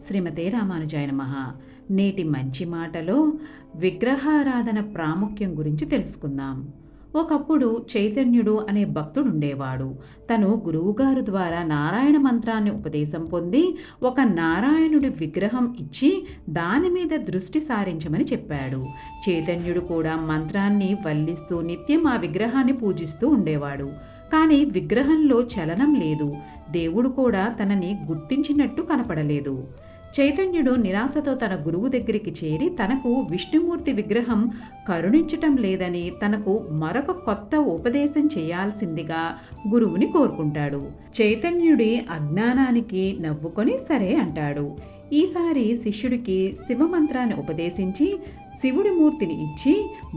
శ్రీమతే రామానుజాయ నమః. నేటి మంచి మాటలో విగ్రహారాధన ప్రాముఖ్యం గురించి తెలుసుకుందాం. ఒకప్పుడు చైతన్యుడు అనే భక్తుడుండేవాడు. తను గురువుగారు ద్వారా నారాయణ మంత్రాన్ని ఉపదేశం పొంది ఒక నారాయణుడి విగ్రహం ఇచ్చి దాని మీద దృష్టి సారించమని చెప్పాడు. చైతన్యుడు కూడా మంత్రాన్ని వల్లిస్తూ నిత్యం ఆ విగ్రహాన్ని పూజిస్తూ ఉండేవాడు. కానీ విగ్రహంలో చలనం లేదు. దేవుడు కూడా తనని గుర్తించినట్టు కనపడలేదు. చైతన్యుడు నిరాశతో తన గురువు దగ్గరికి చేరి తనకు విష్ణుమూర్తి విగ్రహం కరుణించటం లేదని, తనకు మరొక కొత్త ఉపదేశం చేయాల్సిందిగా గురువుని కోరుకుంటాడు. చైతన్యుడి అజ్ఞానానికి నవ్వుకొని సరే అంటాడు. ఈసారి శిష్యుడికి శివమంత్రాన్ని ఉపదేశించి శివుడి మూర్తిని ఇచ్చి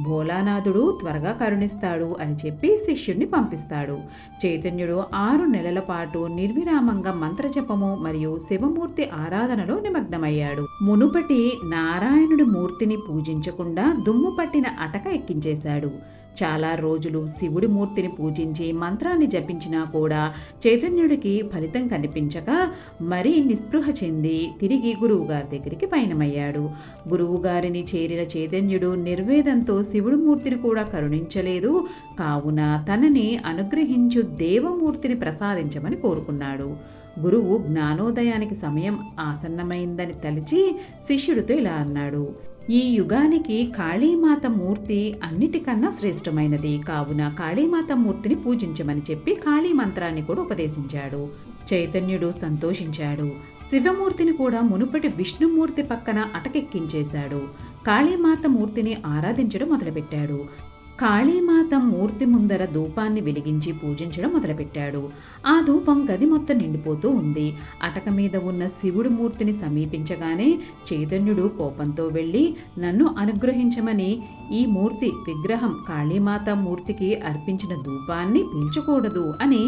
భోలానాథుడు త్వరగా కరుణిస్తాడు అని చెప్పి శిష్యుడిని పంపిస్తాడు. చైతన్యుడు 6 నెలల పాటు నిర్విరామంగా మంత్రజపము మరియు శివమూర్తి ఆరాధనలో నిమగ్నమయ్యాడు. మునుపటి నారాయణుడి మూర్తిని పూజించకుండా దుమ్ము పట్టిన అటక ఎక్కించేశాడు. చాలా రోజులు శివుడి మూర్తిని పూజించి మంత్రాన్ని జపించినా కూడా చైతన్యుడికి ఫలితం కనిపించక మరీ నిస్పృహ చెంది తిరిగి గురువుగారి దగ్గరికి పయనమయ్యాడు. గురువుగారిని చేరిన చైతన్యుడు నిర్వేదంతో శివుడి మూర్తిని కూడా కరుణించలేదు. కావున తనని అనుగ్రహించు దేవమూర్తిని ప్రసాదించమని కోరుకున్నాడు. గురువు జ్ఞానోదయానికి సమయం ఆసన్నమైందని తలిచి శిష్యుడితో ఇలా అన్నాడు: ఈ యుగానికి కాళీమాత మూర్తి అన్నిటికన్నా శ్రేష్టమైనది. కావున కాళీమాత మూర్తిని పూజించమని చెప్పి కాళీ మంత్రాన్ని కూడా ఉపదేశించాడు. చైతన్యుడు సంతోషించాడు. శివమూర్తిని కూడా మునుపటి విష్ణుమూర్తి పక్కన అటకెక్కించేశాడు. కాళీమాత మూర్తిని ఆరాధించడం మొదలుపెట్టాడు. కాళీమాత మూర్తి ముందర ధూపాన్ని వెలిగించి పూజించడం మొదలుపెట్టాడు. ఆ ధూపం గది మొత్తం నిండిపోతూ ఉంది. అటక మీద ఉన్న శివుడి మూర్తిని సమీపించగానే చైతన్యుడు కోపంతో వెళ్ళి, నన్ను అనుగ్రహించమని ఈ మూర్తి విగ్రహం కాళీమాత మూర్తికి అర్పించిన ధూపాన్ని పీల్చకూడదు అని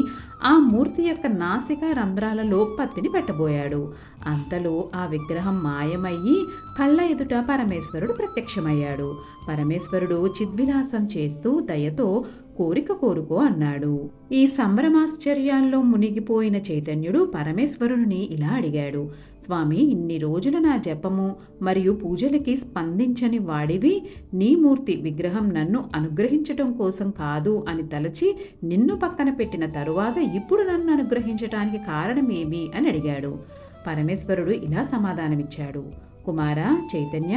ఆ మూర్తి యొక్క నాసిక రంధ్రాలలో పత్తిని పెట్టబోయాడు. అంతలో ఆ విగ్రహం మాయమయ్యి కళ్ళ ఎదుట పరమేశ్వరుడు ప్రత్యక్షమయ్యాడు. పరమేశ్వరుడు చిద్విలాసం చేస్తూ దయతో కోరిక కోరుకో అన్నాడు. ఈ సంభ్రమాశ్చర్యాల్లో మునిగిపోయిన చైతన్యుడు పరమేశ్వరుని ఇలా అడిగాడు: స్వామి, ఇన్ని రోజులు నా జపము మరియు పూజలకి స్పందించని వాడివి, నీ మూర్తి విగ్రహం నన్ను అనుగ్రహించటం కోసం కాదు అని తలచి నిన్ను పక్కన పెట్టిన తరువాత ఇప్పుడు నన్ను అనుగ్రహించటానికి కారణమేమి అని అడిగాడు. పరమేశ్వరుడు ఇలా సమాధానమిచ్చాడు: కుమారా చైతన్య,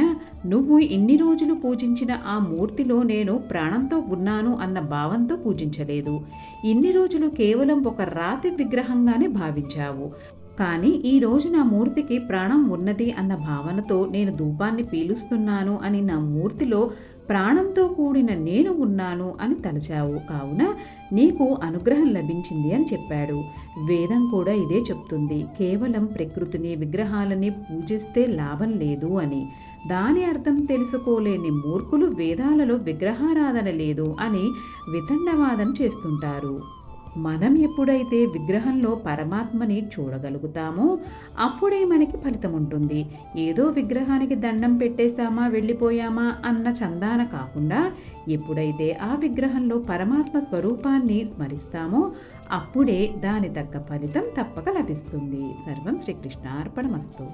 నువ్వు ఇన్ని రోజులు పూజించిన ఆ మూర్తిలో నేను ప్రాణంతో ఉన్నాను అన్న భావంతో పూజించలేదు. ఇన్ని రోజులు కేవలం ఒక రాతి విగ్రహంగానే భావించావు. కానీ ఈ రోజు నా మూర్తికి ప్రాణం ఉన్నది అన్న భావనతో నేను ధూపాన్ని పీలుస్తున్నాను అని, నా మూర్తిలో ప్రాణంతో కూడిన నేను ఉన్నాను అని తలచావు. కావున నీకు అనుగ్రహం లభించింది అని చెప్పాడు. వేదం కూడా ఇదే చెప్తుంది. కేవలం ప్రకృతిని విగ్రహాలని పూజిస్తే లాభం లేదు అని. దాని అర్థం తెలుసుకోలేని మూర్ఖులు వేదాలలో విగ్రహారాధన లేదు అని వితండవాదం చేస్తుంటారు. మనం ఎప్పుడైతే విగ్రహంలో పరమాత్మని చూడగలుగుతామో అప్పుడే మనకి ఫలితం ఉంటుంది. ఏదో విగ్రహానికి దండం పెట్టేశామా వెళ్ళిపోయామా అన్న చందాన కాకుండా ఎప్పుడైతే ఆ విగ్రహంలో పరమాత్మ స్వరూపాన్ని స్మరిస్తామో అప్పుడే దాని తగ్గ ఫలితం తప్పక లభిస్తుంది. సర్వం శ్రీకృష్ణార్పణమస్తు.